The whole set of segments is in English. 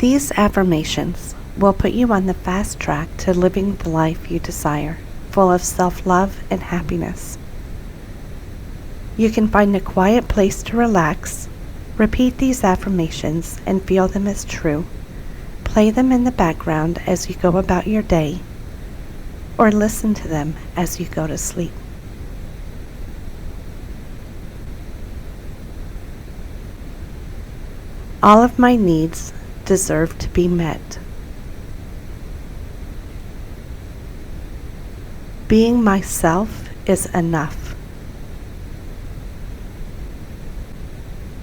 These affirmations will put you on the fast track to living the life you desire, full of self-love and happiness. You can find a quiet place to relax, repeat these affirmations and feel them as true, play them in the background as you go about your day, or listen to them as you go to sleep. All of my needs deserve to be met. Being myself is enough.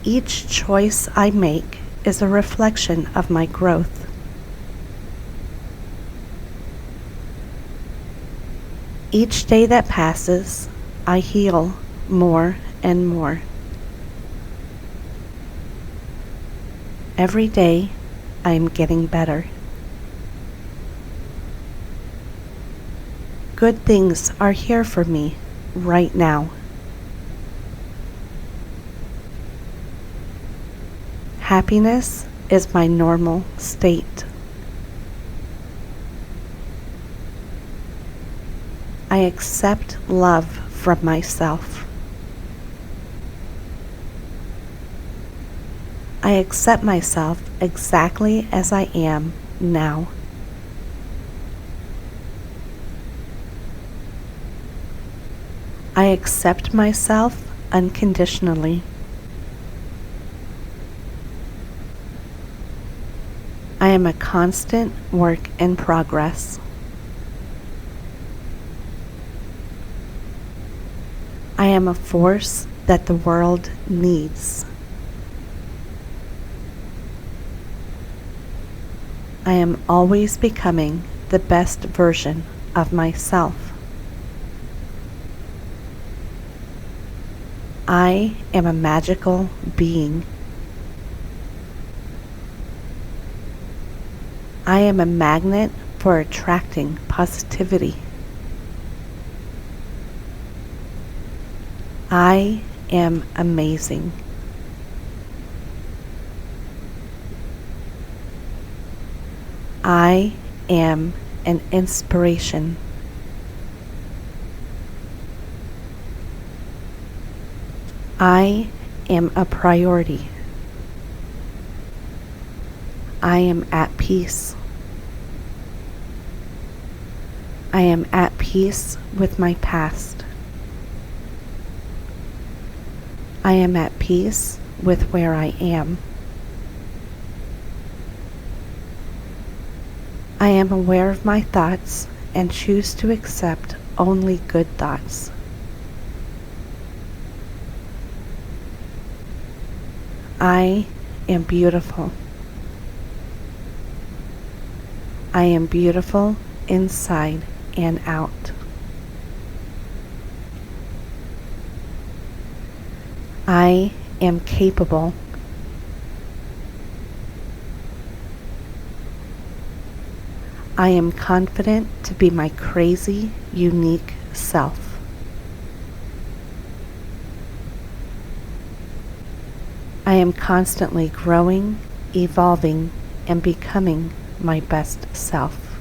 Each choice I make is a reflection of my growth. Each day that passes, I heal more and more. Every day, I am getting better. Good things are here for me right now. Happiness is my normal state. I accept love from myself. I accept myself exactly as I am now. I accept myself unconditionally. I am a constant work in progress. I am a force that the world needs. I am always becoming the best version of myself. I am a magical being. I am a magnet for attracting positivity. I am amazing. I am an inspiration. I am a priority. I am at peace. I am at peace with my past. I am at peace with where I am. I am aware of my thoughts and choose to accept only good thoughts. I am beautiful. I am beautiful inside and out. I am capable. I am confident to be my crazy, unique self. I am constantly growing, evolving, and becoming my best self.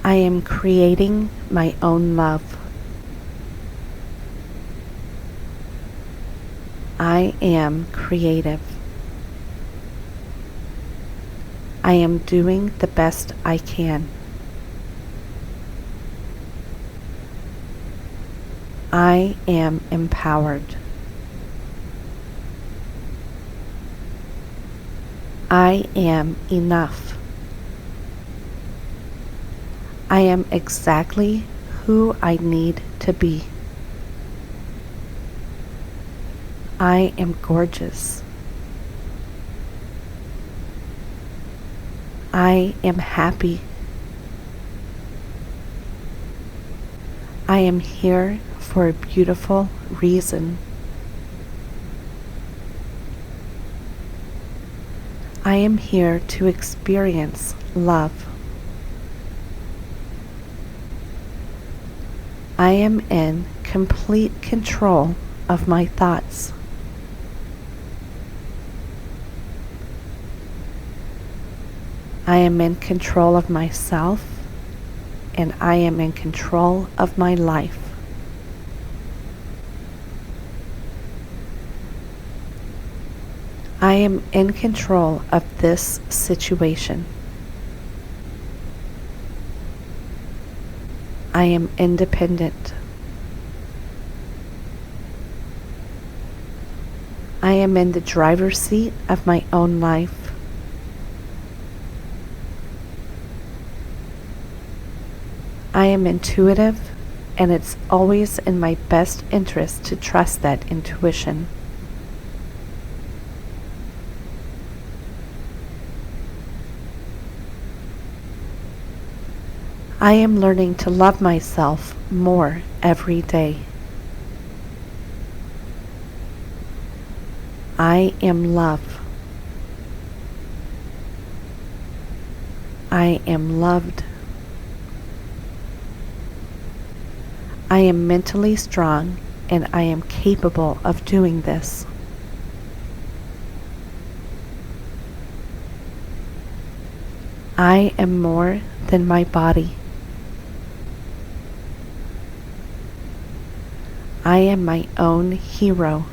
I am creating my own love. I am creative. I am doing the best I can. I am empowered. I am enough. I am exactly who I need to be. I am gorgeous. I am happy. I am here for a beautiful reason. I am here to experience love. I am in complete control of my thoughts. I am in control of myself, and I am in control of my life. I am in control of this situation. I am independent. I am in the driver's seat of my own life. I am intuitive, and it's always in my best interest to trust that intuition. I am learning to love myself more every day. I am love. I am loved. I am mentally strong, and I am capable of doing this. I am more than my body. I am my own hero.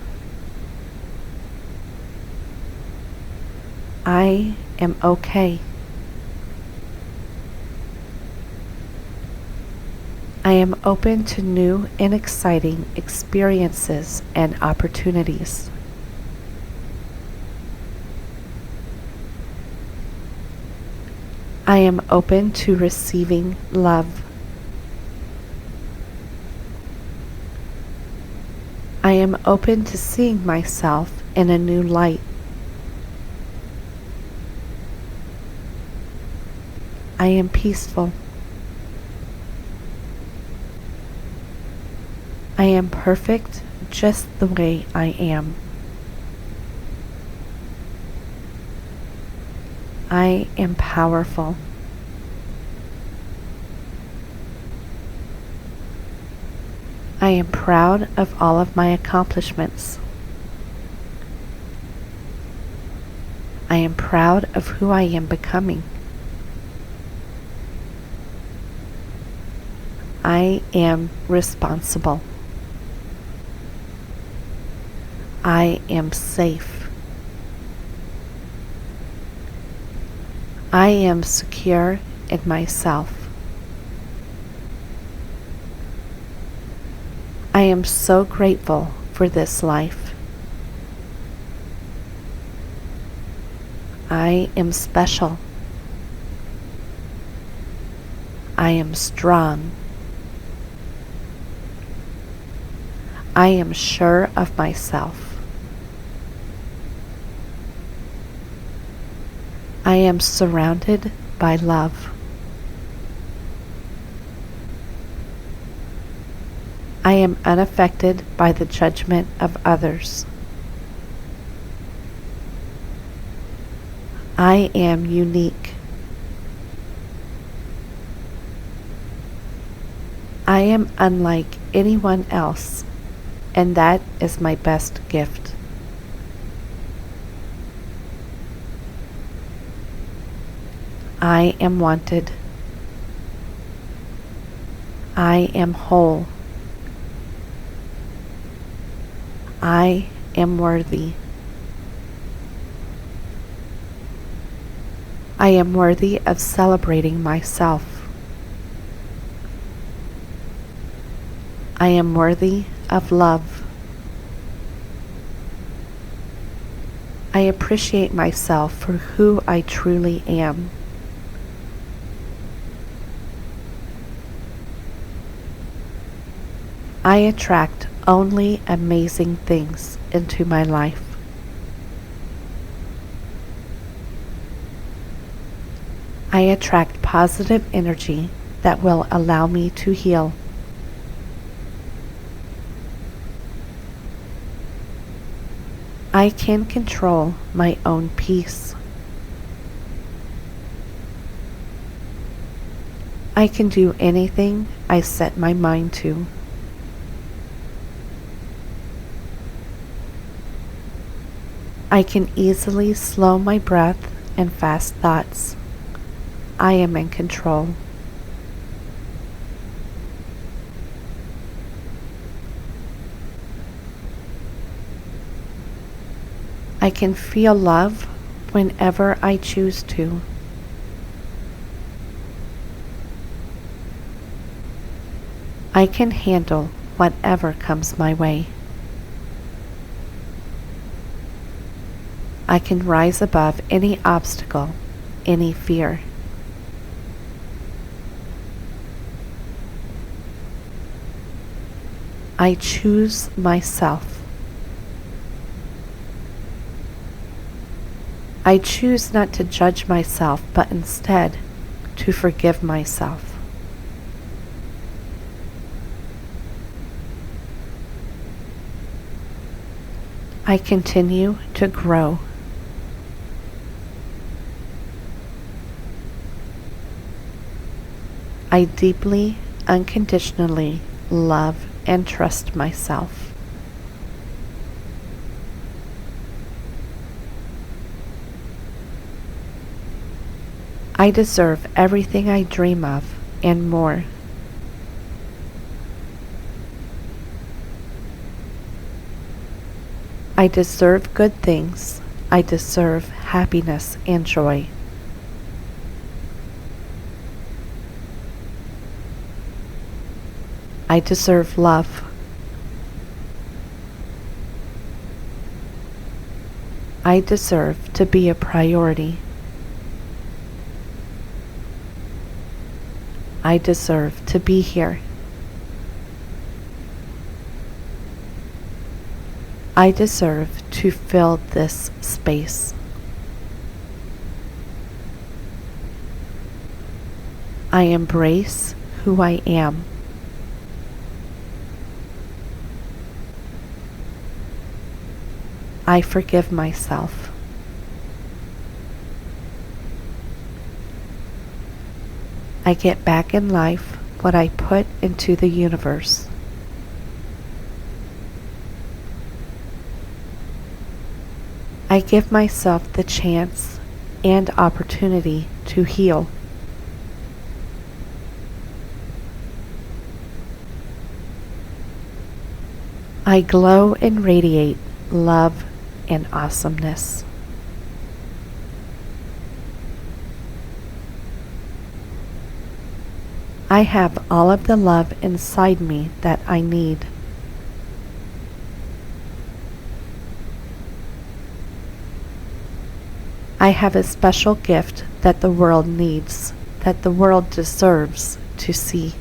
I am okay. I am open to new and exciting experiences and opportunities. I am open to receiving love. I am open to seeing myself in a new light. I am peaceful. I am perfect just the way I am. I am powerful. I am proud of all of my accomplishments. I am proud of who I am becoming. I am responsible. I am safe. I am secure in myself. I am so grateful for this life. I am special. I am strong. I am sure of myself. I am surrounded by love. I am unaffected by the judgment of others. I am unique. I am unlike anyone else, and that is my best gift. I am wanted. I am whole. I am worthy. I am worthy of celebrating myself. I am worthy of love. I appreciate myself for who I truly am. I attract only amazing things into my life. I attract positive energy that will allow me to heal. I can control my own peace. I can do anything I set my mind to. I can easily slow my breath and fast thoughts. I am in control. I can feel love whenever I choose to. I can handle whatever comes my way. I can rise above any obstacle, any fear. I choose myself. I choose not to judge myself, but instead to forgive myself. I continue to grow. I deeply, unconditionally love and trust myself. I deserve everything I dream of and more. I deserve good things. I deserve happiness and joy. I deserve love. I deserve to be a priority. I deserve to be here. I deserve to fill this space. I embrace who I am. I forgive myself. I get back in life what I put into the universe. I give myself the chance and opportunity to heal. I glow and radiate love and awesomeness. I have all of the love inside me that I need. I have a special gift that the world needs, that the world deserves to see.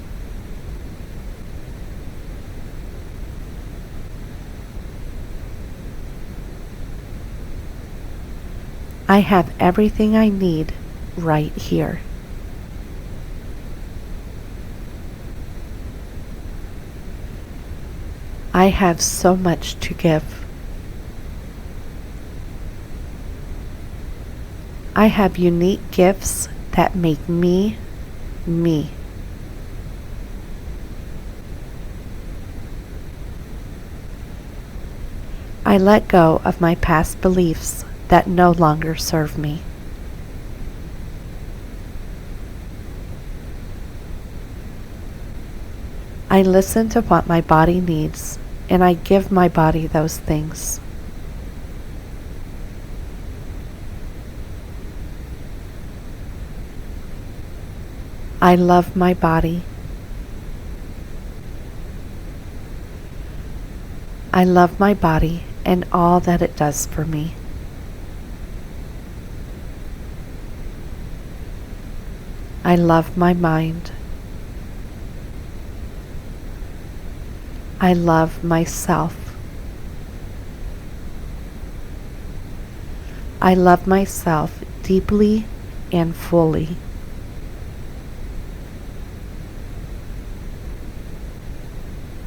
I have everything I need right here. I have so much to give. I have unique gifts that make me, me. I let go of my past beliefs that no longer serve me. I listen to what my body needs, and I give my body those things. I love my body. I love my body and all that it does for me. I love my mind. I love myself. I love myself deeply and fully.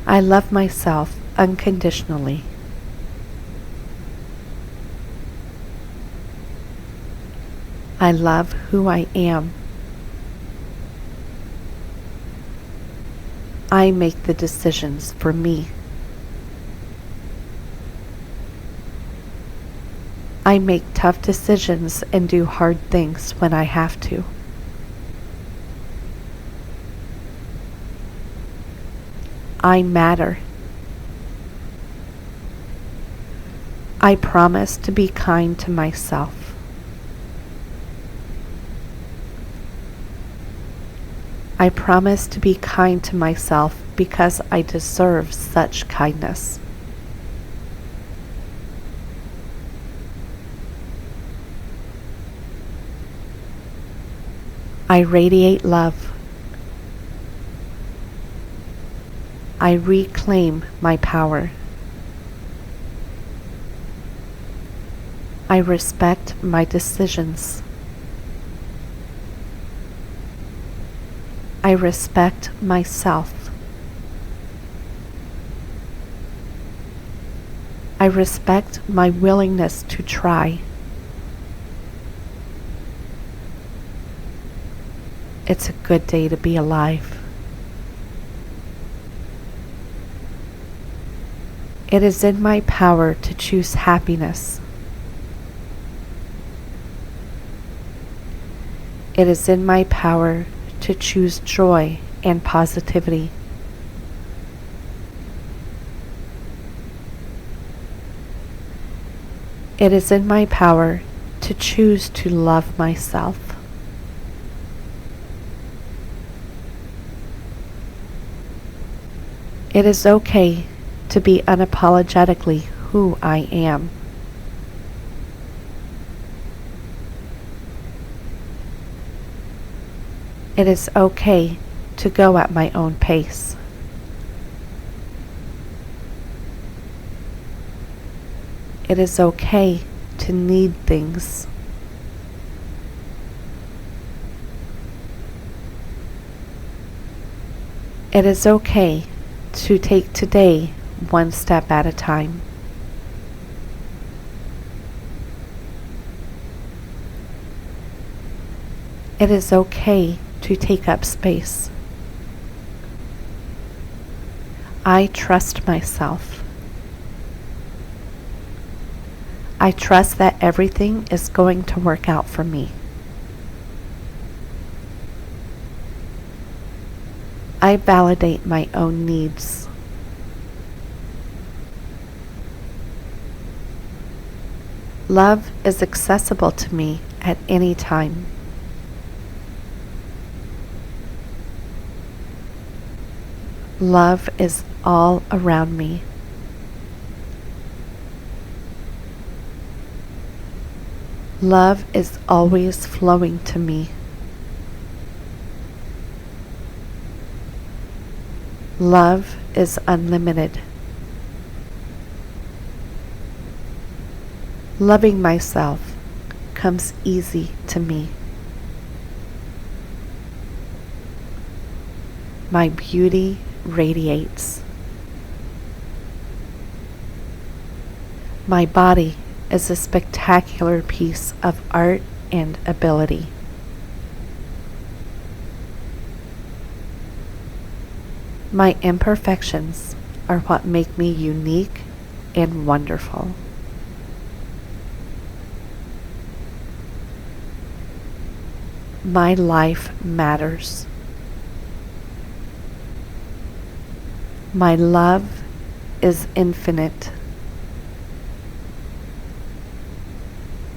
I love myself unconditionally. I love who I am. I make the decisions for me. I make tough decisions and do hard things when I have to. I matter. I promise to be kind to myself. I promise to be kind to myself because I deserve such kindness. I radiate love. I reclaim my power. I respect my decisions. I respect myself. I respect my willingness to try. It's a good day to be alive. It is in my power to choose happiness. It is in my power to choose joy and positivity. It is in my power to choose to love myself. It is okay to be unapologetically who I am. It is okay to go at my own pace. It is okay to need things. It is okay to take today one step at a time. It is okay to take up space. I trust myself. I trust that everything is going to work out for me. I validate my own needs. Love is accessible to me at any time. Love is all around me. Love is always flowing to me. Love is unlimited. Loving myself comes easy to me. My beauty radiates. My body is a spectacular piece of art and ability. My imperfections are what make me unique and wonderful. My life matters. My love is infinite.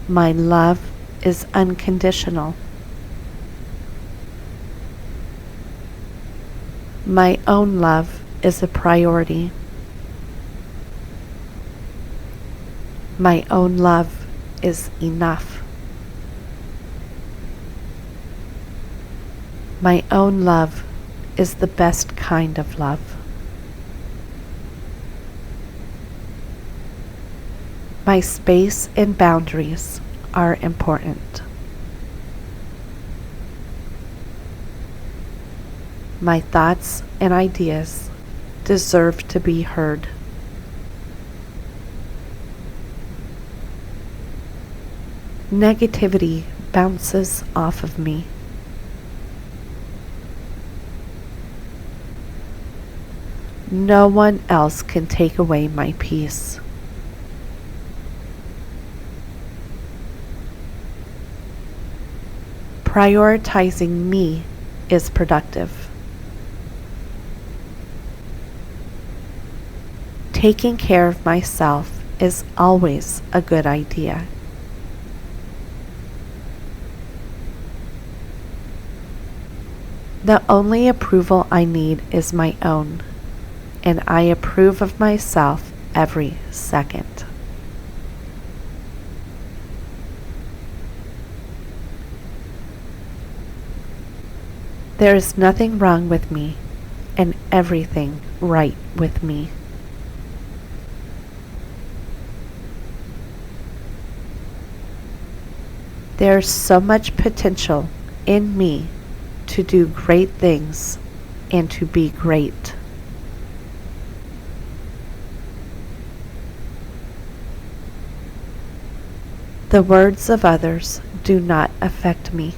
My love is unconditional. My own love is a priority. My own love is enough. My own love is the best kind of love. My space and boundaries are important. My thoughts and ideas deserve to be heard. Negativity bounces off of me. No one else can take away my peace. Prioritizing me is productive. Taking care of myself is always a good idea. The only approval I need is my own, and I approve of myself every second. There is nothing wrong with me, and everything right with me. There's so much potential in me to do great things and to be great. The words of others do not affect me.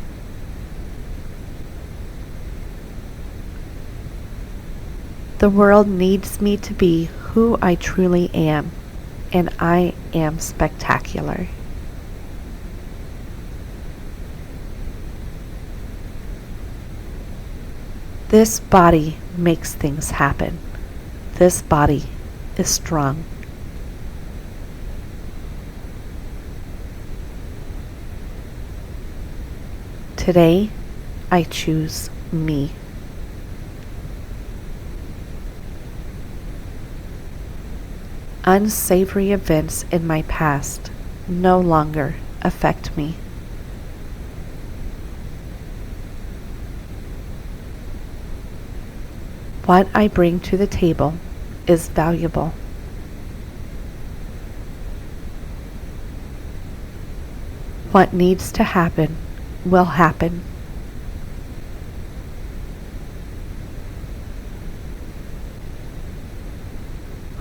The world needs me to be who I truly am, and I am spectacular. This body makes things happen. This body is strong. Today, I choose me. Unsavory events in my past no longer affect me. What I bring to the table is valuable. What needs to happen will happen.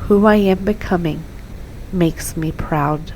Who I am becoming makes me proud.